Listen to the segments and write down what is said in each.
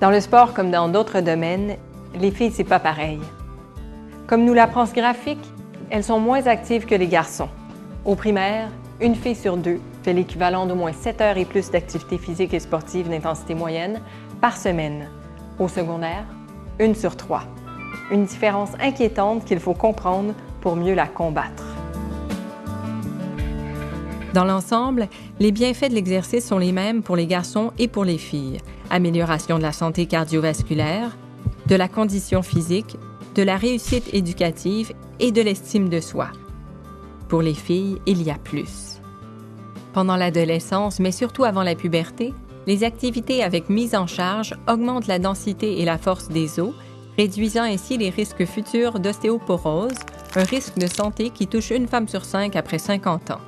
Dans le sport comme dans d'autres domaines, les filles, c'est pas pareil. Comme nous l'apprend ce graphique, elles sont moins actives que les garçons. Au primaire, une fille sur 2 fait l'équivalent d'au moins 7 heures et plus d'activité physique et sportive d'intensité moyenne par semaine. Au secondaire, 1 sur 3. Une différence inquiétante qu'il faut comprendre pour mieux la combattre. Dans l'ensemble, les bienfaits de l'exercice sont les mêmes pour les garçons et pour les filles. Amélioration de la santé cardiovasculaire, de la condition physique, de la réussite éducative et de l'estime de soi. Pour les filles, il y a plus. Pendant l'adolescence, mais surtout avant la puberté, les activités avec mise en charge augmentent la densité et la force des os, réduisant ainsi les risques futurs d'ostéoporose, un risque de santé qui touche une femme sur 5 après 50 ans.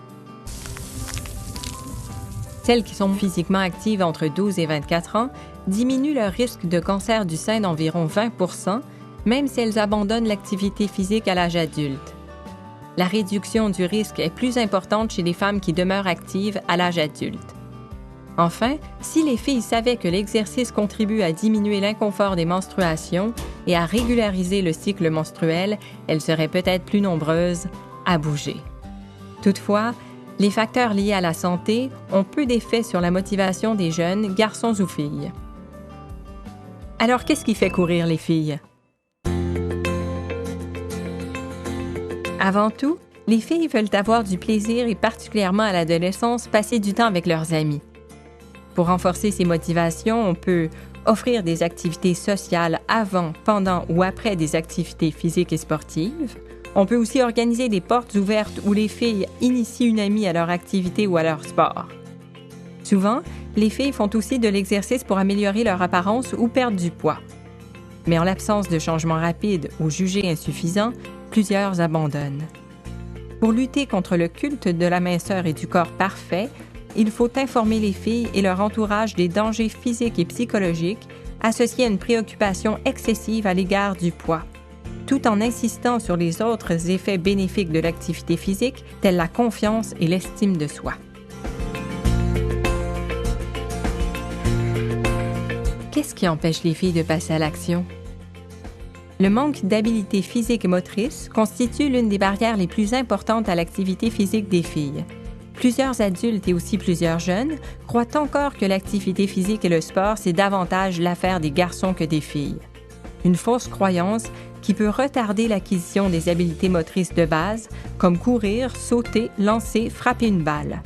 Celles qui sont physiquement actives entre 12 et 24 ans diminuent leur risque de cancer du sein d'environ 20 %, même si elles abandonnent l'activité physique à l'âge adulte. La réduction du risque est plus importante chez les femmes qui demeurent actives à l'âge adulte. Enfin, si les filles savaient que l'exercice contribue à diminuer l'inconfort des menstruations et à régulariser le cycle menstruel, elles seraient peut-être plus nombreuses à bouger. Toutefois, les facteurs liés à la santé ont peu d'effet sur la motivation des jeunes, garçons ou filles. Alors, qu'est-ce qui fait courir les filles? Avant tout, les filles veulent avoir du plaisir et particulièrement à l'adolescence, passer du temps avec leurs amis. Pour renforcer ces motivations, on peut offrir des activités sociales avant, pendant ou après des activités physiques et sportives. On peut aussi organiser des portes ouvertes où les filles initient une amie à leur activité ou à leur sport. Souvent, les filles font aussi de l'exercice pour améliorer leur apparence ou perdre du poids. Mais en l'absence de changements rapides ou jugés insuffisants, plusieurs abandonnent. Pour lutter contre le culte de la minceur et du corps parfait, il faut informer les filles et leur entourage des dangers physiques et psychologiques associés à une préoccupation excessive à l'égard du poids, tout en insistant sur les autres effets bénéfiques de l'activité physique, tels la confiance et l'estime de soi. Qu'est-ce qui empêche les filles de passer à l'action? Le manque d'habileté physique et motrice constitue l'une des barrières les plus importantes à l'activité physique des filles. Plusieurs adultes et aussi plusieurs jeunes croient encore que l'activité physique et le sport, c'est davantage l'affaire des garçons que des filles. Une fausse croyance qui peut retarder l'acquisition des habiletés motrices de base, comme courir, sauter, lancer, frapper une balle.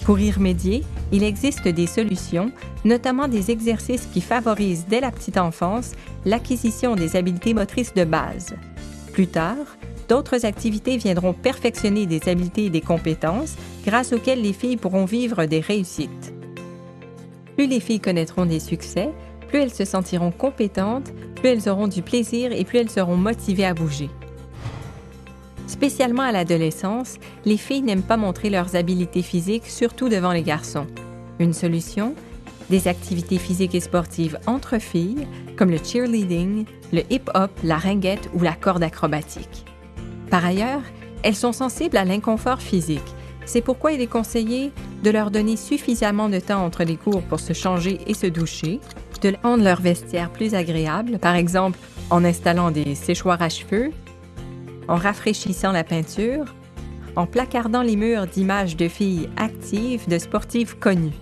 Pour y remédier, il existe des solutions, notamment des exercices qui favorisent dès la petite enfance l'acquisition des habiletés motrices de base. Plus tard, d'autres activités viendront perfectionner des habiletés et des compétences grâce auxquelles les filles pourront vivre des réussites. Plus les filles connaîtront des succès, plus elles se sentiront compétentes, plus elles auront du plaisir et plus elles seront motivées à bouger. Spécialement à l'adolescence, les filles n'aiment pas montrer leurs habiletés physiques, surtout devant les garçons. Une solution? Des activités physiques et sportives entre filles, comme le cheerleading, le hip-hop, la ringuette ou la corde acrobatique. Par ailleurs, elles sont sensibles à l'inconfort physique. C'est pourquoi il est conseillé de leur donner suffisamment de temps entre les cours pour se changer et se doucher, de rendre leur vestiaire plus agréable, par exemple en installant des séchoirs à cheveux, en rafraîchissant la peinture, en placardant les murs d'images de filles actives, de sportives connues.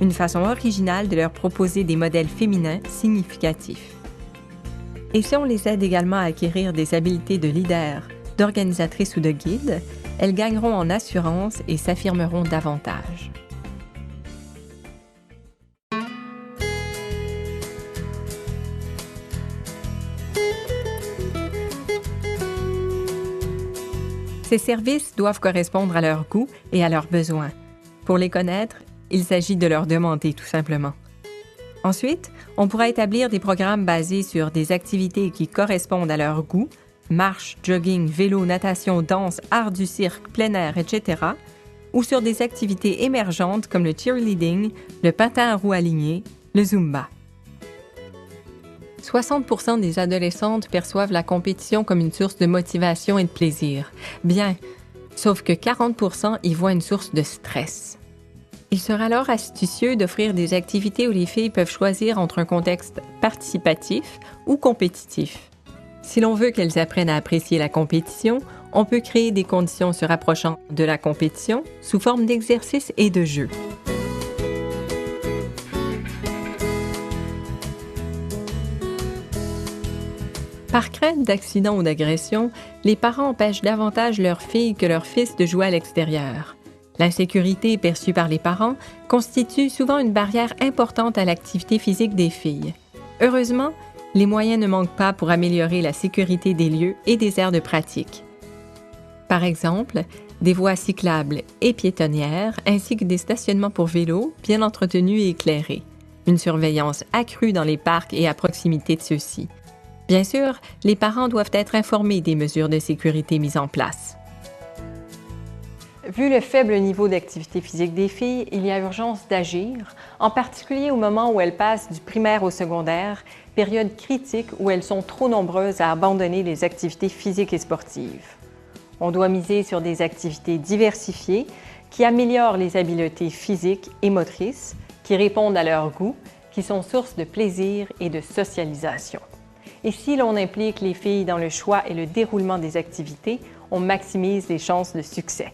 Une façon originale de leur proposer des modèles féminins significatifs. Et si on les aide également à acquérir des habiletés de leader, d'organisatrice ou de guide, elles gagneront en assurance et s'affirmeront davantage. Ces services doivent correspondre à leurs goûts et à leurs besoins. Pour les connaître, il s'agit de leur demander tout simplement. Ensuite, on pourra établir des programmes basés sur des activités qui correspondent à leurs goûts, marche, jogging, vélo, natation, danse, art du cirque, plein air, etc., ou sur des activités émergentes comme le cheerleading, le patin à roues alignées, le zumba. 60% des adolescentes perçoivent la compétition comme une source de motivation et de plaisir. Bien, sauf que 40% y voient une source de stress. Il sera alors astucieux d'offrir des activités où les filles peuvent choisir entre un contexte participatif ou compétitif. Si l'on veut qu'elles apprennent à apprécier la compétition, on peut créer des conditions se rapprochant de la compétition sous forme d'exercices et de jeux. Par crainte d'accidents ou d'agressions, les parents empêchent davantage leurs filles que leurs fils de jouer à l'extérieur. L'insécurité perçue par les parents constitue souvent une barrière importante à l'activité physique des filles. Heureusement, les moyens ne manquent pas pour améliorer la sécurité des lieux et des aires de pratique. Par exemple, des voies cyclables et piétonnières, ainsi que des stationnements pour vélos bien entretenus et éclairés. Une surveillance accrue dans les parcs et à proximité de ceux-ci. Bien sûr, les parents doivent être informés des mesures de sécurité mises en place. Vu le faible niveau d'activité physique des filles, il y a urgence d'agir, en particulier au moment où elles passent du primaire au secondaire, période critique où elles sont trop nombreuses à abandonner les activités physiques et sportives. On doit miser sur des activités diversifiées qui améliorent les habiletés physiques et motrices, qui répondent à leur goût, qui sont source de plaisir et de socialisation. Et si l'on implique les filles dans le choix et le déroulement des activités, on maximise les chances de succès.